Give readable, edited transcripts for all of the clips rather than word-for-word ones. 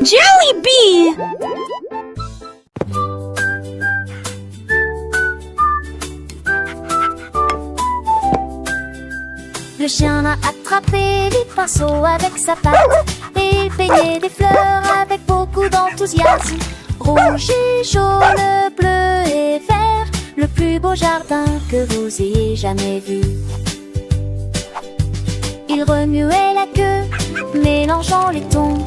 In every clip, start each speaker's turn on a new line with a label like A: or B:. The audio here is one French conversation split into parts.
A: Jollibee!
B: Le chien a attrapé les pinceaux avec sa patte et il peignait des fleurs avec beaucoup d'enthousiasme. Rouge et jaune, bleu et vert, le plus beau jardin que vous ayez jamais vu. Il remuait la queue, mélangeant les tons,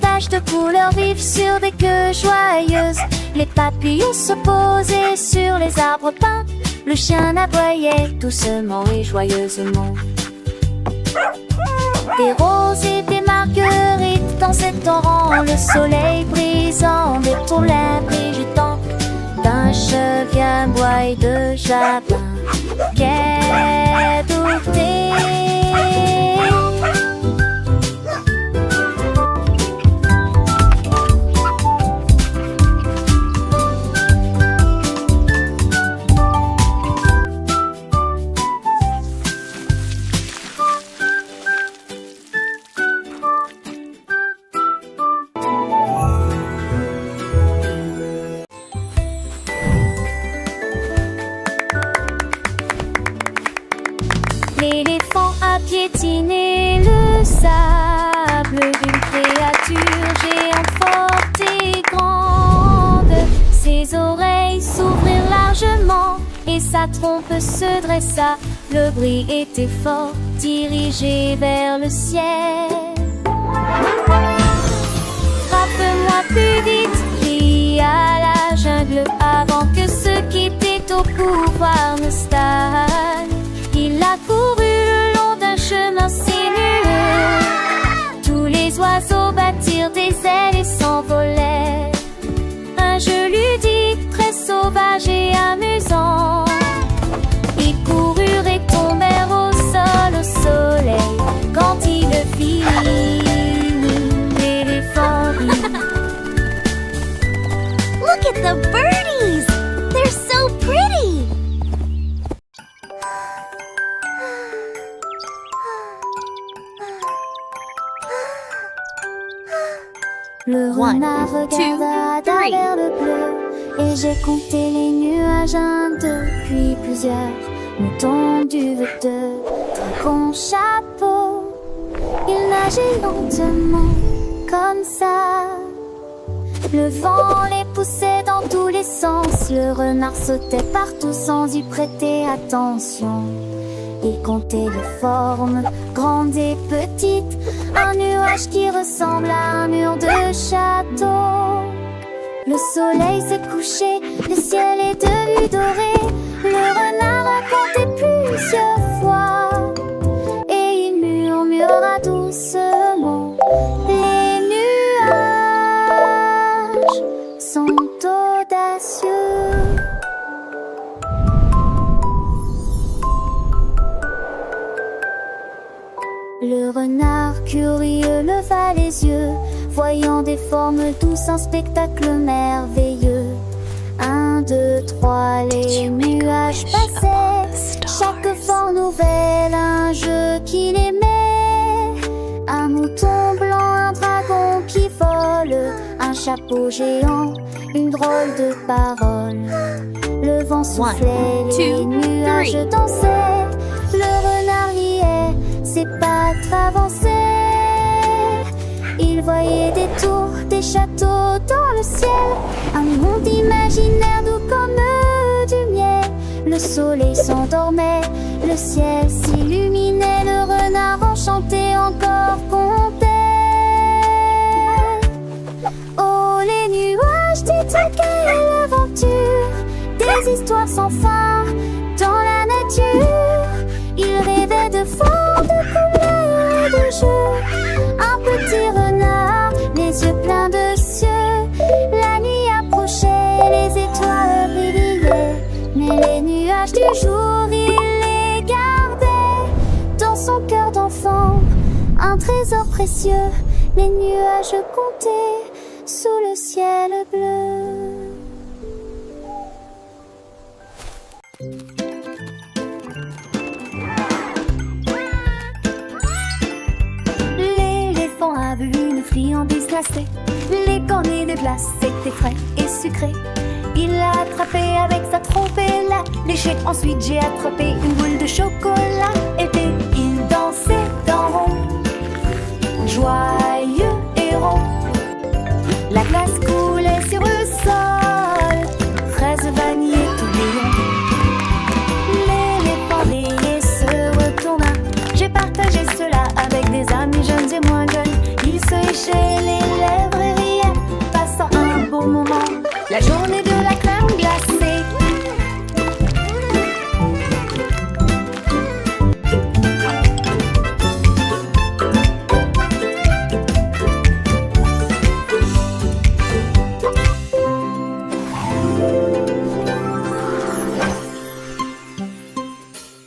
B: taches de couleurs vives sur des queues joyeuses. Les papillons se posaient sur les arbres peints, le chien aboyait doucement et joyeusement. Des roses et des marguerites dansaient en rang, le soleil brisant des tourlets brigitant d'un chevier bois de jardin. Quai douté. L'éléphant a piétiné le sable d'une créature géante forte et grande. Ses oreilles s'ouvrirent largement et sa trompe se dressa. Le bruit était fort, dirigé vers le ciel. Frappe-moi plus vite, cria la jungle, avant que ceux qui étaient au pouvoir ne stagnent. Il a couru le long d'un chemin sinueux. Tous les oiseaux battirent des ailes et s'envolèrent. Un jeu ludique très sauvage et amusant. Ils coururent et tombèrent au sol, au soleil. Quand il le vit, l'éléphant rit.
C: Look at the birdies! They're so pretty!
B: Le renard regarda à travers le bleu et j'ai compté les nuages, 1, 2, puis plusieurs moutons du de dragons chapeau. Il nageait lentement comme ça. Le vent les poussait dans tous les sens. Le renard sautait partout sans y prêter attention. Il comptait les formes, grandes et petites. Un nuage qui ressemble à un mur de château. Le soleil s'est couché, le ciel est devenu doré. Le renard a compté plusieurs fois et il murmura doucement: les nuages sont audacieux. Le renard curieux leva les yeux, voyant des formes douces, un spectacle merveilleux. 1, 2, 3, les nuages passaient, chaque forme nouvelle, un jeu qu'il aimait. Un mouton blanc, un dragon qui vole, un chapeau géant, une drôle de parole. Le vent soufflait, les nuages dansaient, le renard riait, ses pattes avançaient. Il voyait des tours, des châteaux dans le ciel, un monde imaginaire doux comme du miel. Le soleil s'endormait, le ciel s'illuminait, le renard enchanté encore comptait. Oh les nuages, dites quelle aventure, des histoires sans fin dans la nature. Il rêvait de formes, de couleurs et de jeux. Un petit renard, les yeux pleins de cieux. La nuit approchait, les étoiles brillaient, mais les nuages du jour, il les gardait dans son cœur d'enfant. Un trésor précieux, les nuages comptaient sous le ciel bleu. L'éléphant a vu une une friandise glacée. Les cornets de glace étaient frais et sucrés. Il l'a attrapé avec sa trompe et l'a léché. Ensuite j'ai attrapé une boule de chocolat. Et puis il dansait dans rond, joyeux et rond. La glace coulait sur le sol, fraise, vanille et tourbillon. L'éléphant rayé se retourna. J'ai partagé cela avec des amis jeunes et moins jeunes. Ils se léchaient les lèvres et riaient, passant un beau moment. La journée de la crème glacée.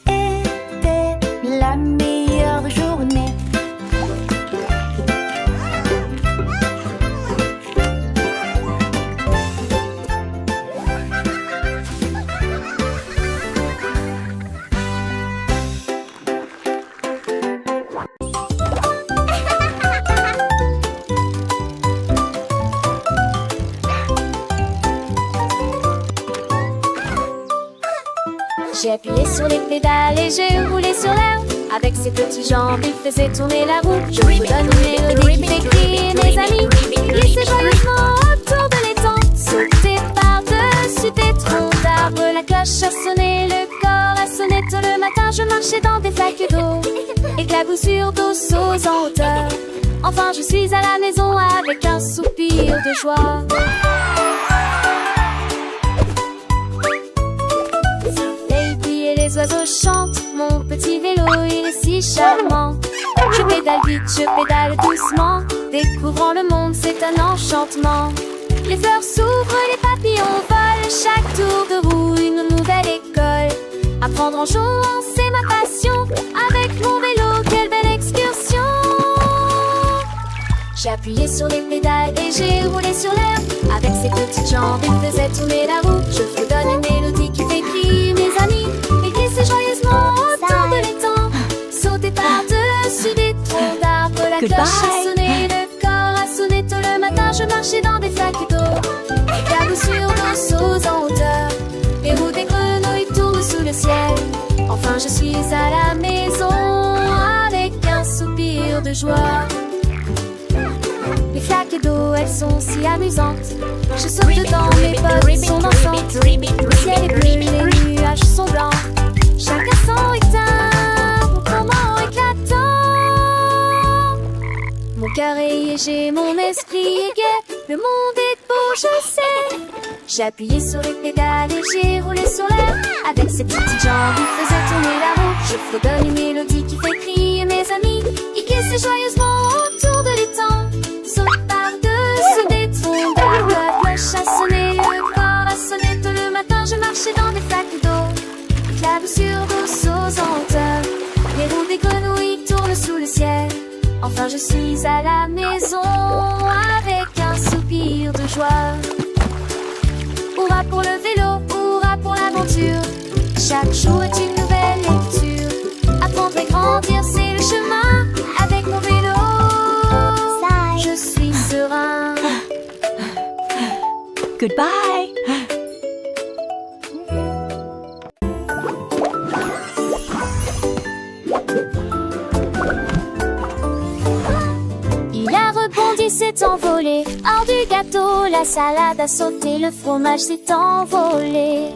B: Était la meilleure journée.
A: J'ai appuyé sur les pédales et j'ai roulé sur l'herbe. Avec ses petites jambes, il faisait tourner la roue. Je vous donne une mélodie qui fait crier mes amis. Glissez joyeusement autour de l'étang. Sautez par-dessus des troncs d'arbres. La cloche a sonné, le corps a sonné. Tôt le matin, je marchais dans des flaques d'eau. Éclaboussures d'eau sauce en hauteur. Enfin, je suis à la maison avec un soupir de joie. Les oiseaux chantent, mon petit vélo, il est si charmant. Je pédale vite, je pédale doucement. Découvrant le monde, c'est un enchantement. Les fleurs s'ouvrent, les papillons volent. Chaque tour de roue, une nouvelle école. Apprendre en jouant, c'est ma passion. Avec mon vélo, quelle belle excursion. J'ai appuyé sur les pédales et j'ai roulé sur l'herbe. Avec ses petites jambes, il faisait tourner la roue. Je vous donne une mélodie qui fait crier mes amis. Glissez joyeusement autour de l'étang. Sautez par-dessus des troncs d'arbres. La cloche a sonné, le corps a sonné. Tôt le matin, je marchais dans des flaques d'eau. Éclaboussures d'eau sauce en hauteur. Les roues des grenouilles tournent sous le ciel. Enfin, je suis à la maison avec un soupir de joie. Les flaques d'eau, elles sont si amusantes. Je saute dedans, mes potes sont dansantes. Le ciel est bleu, les nuages sont blancs. Chacun son éteint, mon comment éclatant. Mon cœur est léger, mon esprit est gai. Le monde est beau, je sais. J'ai appuyé sur les pédales et j'ai roulé sur l'air. Avec ses petites jambes, il faisait tourner la roue. Je fredonne une mélodie qui fait crier mes amis. Il glissait joyeusement autour de l'étang. Saute par-dessus des troncs d'arbres. La cloche a sonné, le corps a sonné. Tôt le matin, je marchais dans des flaques d'eau. Éclaboussures d'eau sauce en hauteur. Les roues des grenouilles tournent sous le ciel. Enfin, je suis à la maison avec un soupir de joie. Hurrah pour le vélo, hurrah pour l'aventure. Chaque jour est une nouvelle lecture. Apprendre et grandir, c'est le chemin. Avec mon vélo, je suis serein.
D: Goodbye.
A: Il a rebondi, s'est envolé. Hors du gâteau, la salade a sauté, le fromage s'est envolé.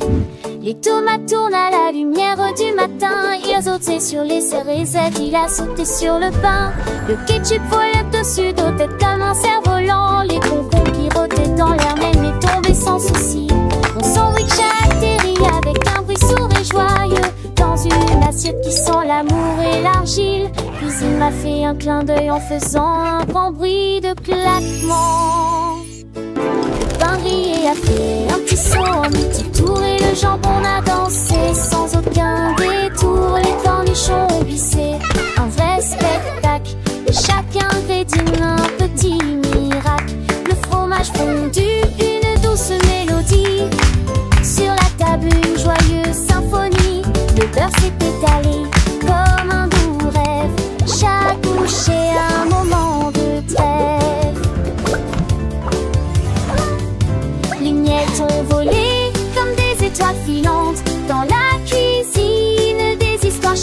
A: Les tomates tournent à la lumière du matin. Il a sauté sur les cérésettes, il a sauté sur le pain. Le ketchup volait dessus d'eau tête comme un cerf-volant. Les concombres pirotaient dans l'air même et tombaient sans souci. Mon sandwich a atterri avec un bruit sourd et joyeux dans une assiette qui sent l'amour et l'argile. Puis il m'a fait un clin d'œil en faisant un grand bruit de claquement. Le pain grillé a fait un petit saut, un petit tour et le jambon a dansé sans aucun détour. Les cornichons ont glissé, un vrai spectacle. Chaque ingrédient un petit miracle. Le fromage fondu, une douce mélodie. Sur la table une joyeuse symphonie. Le beurre s'est étalé comme un doux rêve. Chaque bouchée un moment de trêve.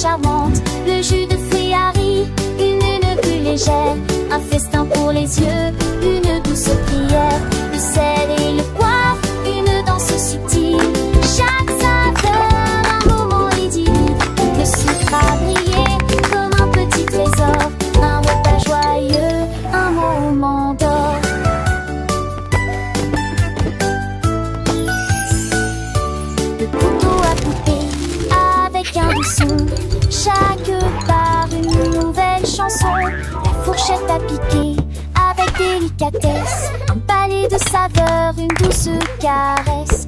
A: charmante, le jus de fruits Harry, une plus légère, un festin pour les yeux, une douce prière, le sel et le poivre, une danse subtile. Chaque saveur, un moment idyllique, le sucre a brillé comme un petit trésor, un repas joyeux, un moment d'or. Le couteau à couper avec un doux son, chaque part une nouvelle chanson. La fourchette à piquer avec délicatesse, un palais de saveurs, une douce caresse.